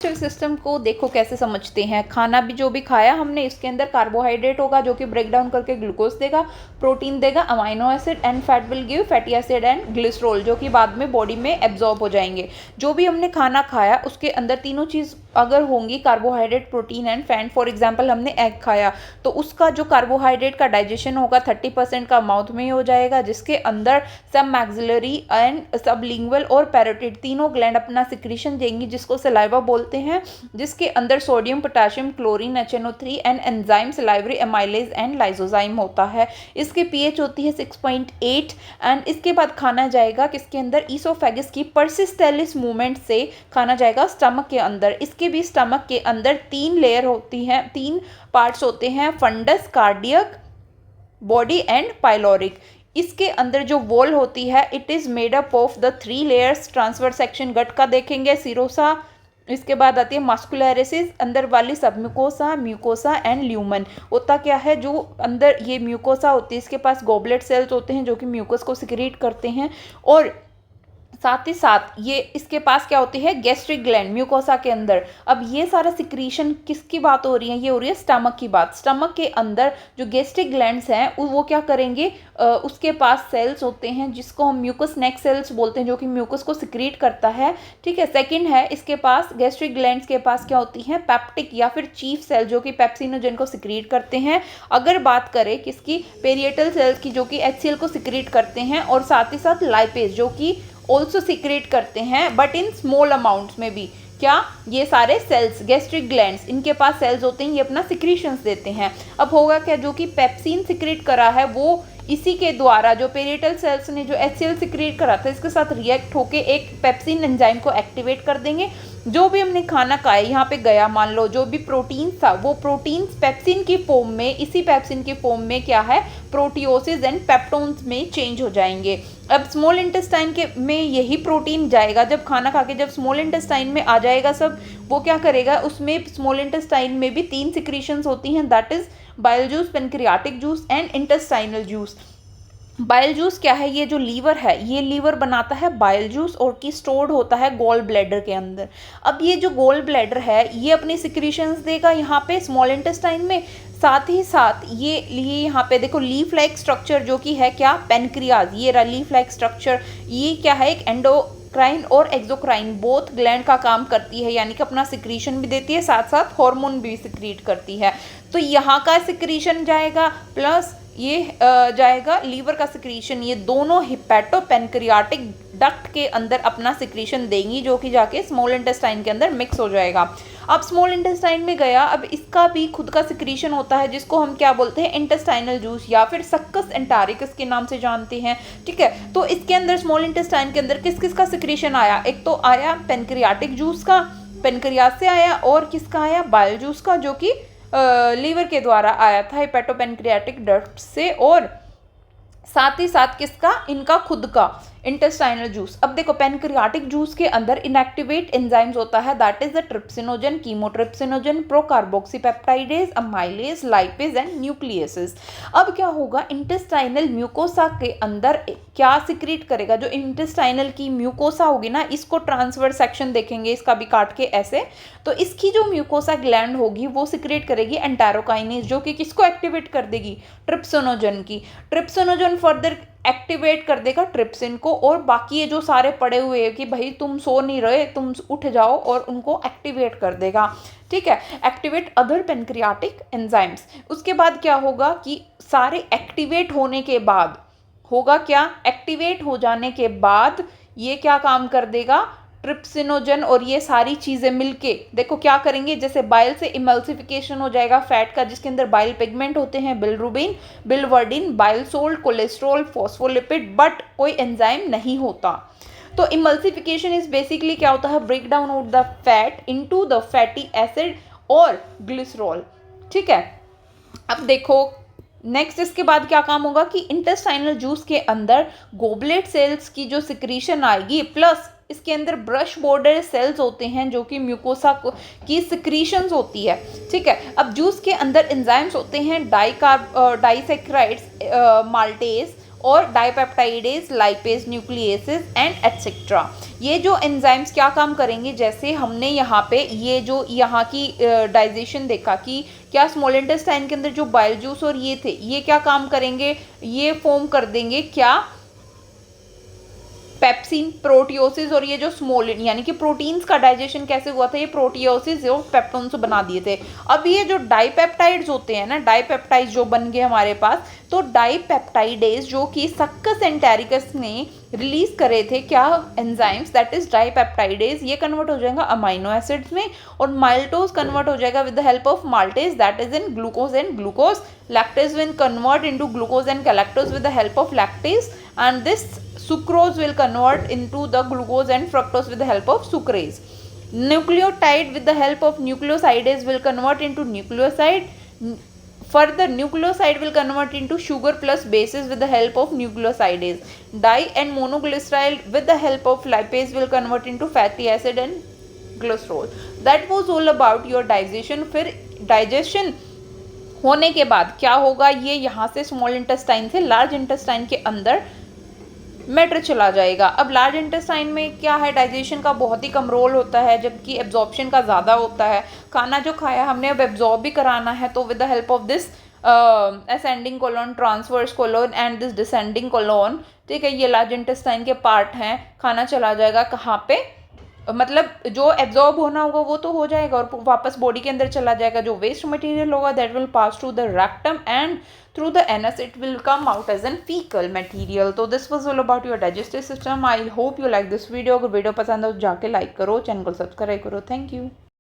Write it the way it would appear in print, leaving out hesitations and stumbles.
Digestive system को देखो कैसे समझते हैं। खाना भी जो भी खाया हमने, इसके अंदर कार्बोहाइड्रेट होगा जो कि ब्रेक डाउन करके ग्लूकोज देगा, प्रोटीन देगा, amino acid, and fat will give fatty acid and glycerol, जो कि बाद में बॉडी में एब्जॉर्ब हो जाएंगे। जो भी हमने खाना खाया उसके अंदर तीनों चीज़ अगर होंगी, carbohydrate, protein and fat, for example हमने एग खाया तो उसका जो कार्बोहाइड्रेट का डाइजेशन होगा 30% का माउथ में ही हो जाएगा, जिसके अंदर सब मैक्सिलरी एंड सबलिंगुअल और पैरोटिड तीनों ग्लैंड अपना सिक्रीशन देंगी जिसको सलाइवा बोलते हैं, जिसके अंदर sodium, potassium, chlorine, HNO3 and enzyme salivary amylase and lysozyme होता है। इसके पीएच होती है 6.8 एंड इसके बाद खाना जाएगा किसके अंदर, ईसोफेगस की परसिस्टेलिस मूवमेंट से खाना जाएगा स्टमक के अंदर। इसके भी स्टमक के अंदर 3 लेयर होती हैं, 3 पार्ट्स होते हैं, fundus, cardiac, body and pyloric. इसके अंदर जो वॉल होती है it is made up of the 3 layers. Transverse section gut का देखेंगे, सिरोसा, इसके बाद आती है मस्कुलरिस, अंदर वाली सब म्यूकोसा, म्यूकोसा एंड ल्यूमन। होता क्या है, जो अंदर ये म्यूकोसा होती है इसके पास गोबलेट सेल्स होते हैं जो कि म्यूकस को सिक्रीट करते हैं, और साथ ही साथ ये इसके पास क्या होती है, गैस्ट्रिक ग्लैंड म्यूकोसा के अंदर। अब ये सारा सिक्रीशन किसकी बात हो रही है, ये हो रही है स्टमक की बात। स्टमक के अंदर जो गैस्ट्रिक ग्लैंड्स हैं वो क्या करेंगे, उसके पास सेल्स होते हैं जिसको हम म्यूकस नेक सेल्स बोलते हैं, जो कि म्यूकस को सिक्रीट करता है। ठीक है, सेकंड है इसके पास गैस्ट्रिक ग्लैंड्स के पास क्या होती हैं, पेप्टिक या फिर चीफ सेल जो कि पेप्सिनोजन को सिक्रीट करते हैं। अगर बात करें किसकी, पेरिएटल सेल्स की, जो कि HCl को सिक्रीट करते हैं, और साथ ही साथ लाइपेज जो कि ऑल्सो सिक्रेट करते हैं बट इन स्मॉल अमाउंट्स में भी। क्या, ये सारे सेल्स गैस्ट्रिक ग्लैंड्स, इनके पास सेल्स होते हैं, ये अपना सिक्रीशंस देते हैं। अब होगा क्या, जो कि पेप्सिन सिक्रेट करा है वो इसी के द्वारा, जो पेरिएटल सेल्स ने जो HCl सिक्रेट करा था इसके साथ रिएक्ट होके एक पेप्सिन एंजाइम को एक्टिवेट कर देंगे। जो भी हमने खाना खाया यहाँ पे गया, मान लो जो भी प्रोटीन था वो प्रोटीन पेप्सिन की फॉर्म में, इसी पेप्सिन की फॉर्म में क्या है, प्रोटियोसिस एंड पेप्टोन्स में चेंज हो जाएंगे। अब स्मॉल इंटेस्टाइन के में यही प्रोटीन जाएगा, जब खाना खा के जब स्मॉल इंटेस्टाइन में आ जाएगा सब, वो क्या करेगा, उसमें स्मॉल इंटेस्टाइन में भी 3 सिक्रीशंस होती हैं, that is bile juice, pancreatic juice and intestinal juice. Bile juice क्या है, ये जो लीवर है ये लीवर बनाता है बाइल जूस, और की स्टोर्ड होता है गॉल ब्लैडर के अंदर। अब ये जो गॉल ब्लैडर है ये अपनी सिक्रीशंस देगा यहाँ पे स्मॉल इंटेस्टाइन में। साथ ही साथ ये यहाँ पे देखो लीफ लाइक स्ट्रक्चर जो कि है क्या, पेनक्रियाज, ये रहा लीफ लाइक स्ट्रक्चर। ये क्या है, एक एंडोक्राइन और एक्सोक्राइन बोथ ग्लैंड का काम करती है, यानी कि अपना सिक्रीशन भी देती है, साथ साथ हार्मोन भी सिक्रीट करती है। तो यहाँ का सिक्रीशन जाएगा प्लस ये जाएगा लीवर का सिक्रीशन, ये दोनों हिपैटो पेनक्रियाटिक डक्ट के अंदर अपना सिक्रीशन देंगी, जो कि जाके स्मॉल इंटेस्टाइन के अंदर मिक्स हो जाएगा। अब स्मॉल इंटेस्टाइन में गया, अब इसका भी खुद का सिक्रीशन होता है जिसको हम क्या बोलते हैं, इंटेस्टाइनल जूस या फिर सक्कस एंटारिकस के नाम से जानते हैं। ठीक है, तो इसके अंदर स्मॉल इंटेस्टाइन के अंदर किस किस का सिक्रीशन आया, एक तो आया पेनक्रियाटिक जूस का, पेनक्रियाज से आया, और किसका आया, बाइल जूस का, जो कि लीवर के द्वारा आया था हिपैटोपेनक्रियाटिक डक्ट से, और साथ ही साथ किसका, इनका खुद का इंटेस्टाइनल जूस। अब देखो पेनक्रियाटिक जूस के अंदर इनएक्टिवेट एंजाइम्स होता है, that is the trypsinogen, chymotrypsinogen, procarboxypeptidase, amylase, lipase and nucleases. अब क्या होगा, इंटेस्टाइनल म्यूकोसा के अंदर क्या सिक्रीट करेगा, जो इंटेस्टाइनल की म्यूकोसा होगी ना, इसको ट्रांसवर्स सेक्शन देखेंगे इसका भी काट के ऐसे, तो इसकी जो म्यूकोसा ग्लैंड होगी वो सिक्रेट करेगी एंटेरोकाइनेज, जो कि किसको एक्टिवेट कर देगी, ट्रिप्सिनोजन की। ट्रिप्सिनोजन फर्दर एक्टिवेट कर देगा ट्रिप्सिन को, और बाकी ये जो सारे पड़े हुए हैं कि भाई तुम सो नहीं रहे, तुम उठ जाओ, और उनको एक्टिवेट कर देगा। ठीक है, एक्टिवेट अदर पेनक्रियाटिक एंजाइम्स। उसके बाद क्या होगा कि सारे एक्टिवेट होने के बाद होगा क्या, एक्टिवेट हो जाने के बाद ये क्या काम कर देगा, ट्रिप्सिनोजन और ये सारी चीज़ें मिलके देखो क्या करेंगे, जैसे बाइल से इमल्सिफिकेशन हो जाएगा फैट का, जिसके अंदर बाइल पिगमेंट होते हैं, bilirubin, biliverdin, bile salt, cholesterol, phospholipid, but कोई एंजाइम नहीं होता। तो इमल्सिफिकेशन इज बेसिकली क्या होता है, break down of the fat into the fatty acid और ग्लिसरॉल। ठीक है, अब देखो नेक्स्ट इसके बाद क्या काम होगा कि इंटेस्टाइनल जूस के अंदर गोबलेट सेल्स की जो सिक्रीशन आएगी, प्लस इसके अंदर ब्रश बॉर्डर सेल्स होते हैं जो कि म्यूकोसा की सिक्रीशंस होती है। ठीक है, अब जूस के अंदर एंजाइम्स होते हैं डाइसैक्राइड्स, माल्टेज और डाइपेप्टाइडेज, लाइपेज, न्यूक्लिएसेस एंड एटसेट्रा। ये जो एंजाइम्स क्या काम करेंगे, जैसे हमने यहाँ पे ये जो यहाँ की डाइजेशन देखा कि क्या स्मॉल इंटेस्टाइन के अंदर जो बाइल जूस और ये थे, ये क्या काम करेंगे, ये फॉर्म कर देंगे क्या, पेप्सिन, प्रोटियोसिस। और ये जो स्मॉल यानी कि प्रोटीन्स का डाइजेशन कैसे हुआ था, ये प्रोटियोसिस जो पेप्टोन से बना दिए थे। अब ये जो डाइपेप्टाइड्स होते हैं ना, डाइपेप्टाइड्स जो बन गए हमारे पास, तो डाइपेप्टाइडेज जो कि सक्कस एंटेरिकस ने रिलीज करे थे क्या एंजाइम्स, दैट इज डाइपेप्टाइडेज, ये कन्वर्ट हो जाएगा अमाइनो एसिड्स में, और माल्टोज कन्वर्ट हो जाएगा with the help of maltase, that is in glucose and glucose. Lactase will convert into glucose and galactose with the help of lactase, and this sucrose will convert into the glucose and fructose with the help of sucrase. Nucleotide with the help of nucleosidase will convert into nucleoside. Further, nucleoside will convert into sugar plus bases with the help of nucleosidase. Di and monoglycerol with the help of lipase will convert into fatty acid and glycerol. That was all about your digestion. फिर digestion होने के बाद क्या होगा, ये यहाँ से small intestine से लार्ज इंटेस्टाइन के अंदर मैटर चला जाएगा। अब लार्ज इंटेस्टाइन में क्या है, डाइजेशन का बहुत ही कम रोल होता है, जबकि एब्जॉर्प्शन का ज़्यादा होता है। खाना जो खाया हमने अब एब्जॉर्ब भी कराना है, तो with the help of this ascending colon, transverse colon and this descending colon, ठीक है, ये लार्ज इंटेस्टाइन के पार्ट हैं। खाना चला जाएगा कहाँ पे, मतलब जो एब्जॉर्ब होना होगा वो तो हो जाएगा और वापस बॉडी के अंदर चला जाएगा। जो वेस्ट मटेरियल होगा that will pass through the rectum and through the anus it will come out as an faecal material. तो this was all about your digestive system. I hope you like this video. अगर video पसंद हो तो जाके like करो, channel को subscribe करो। Thank you.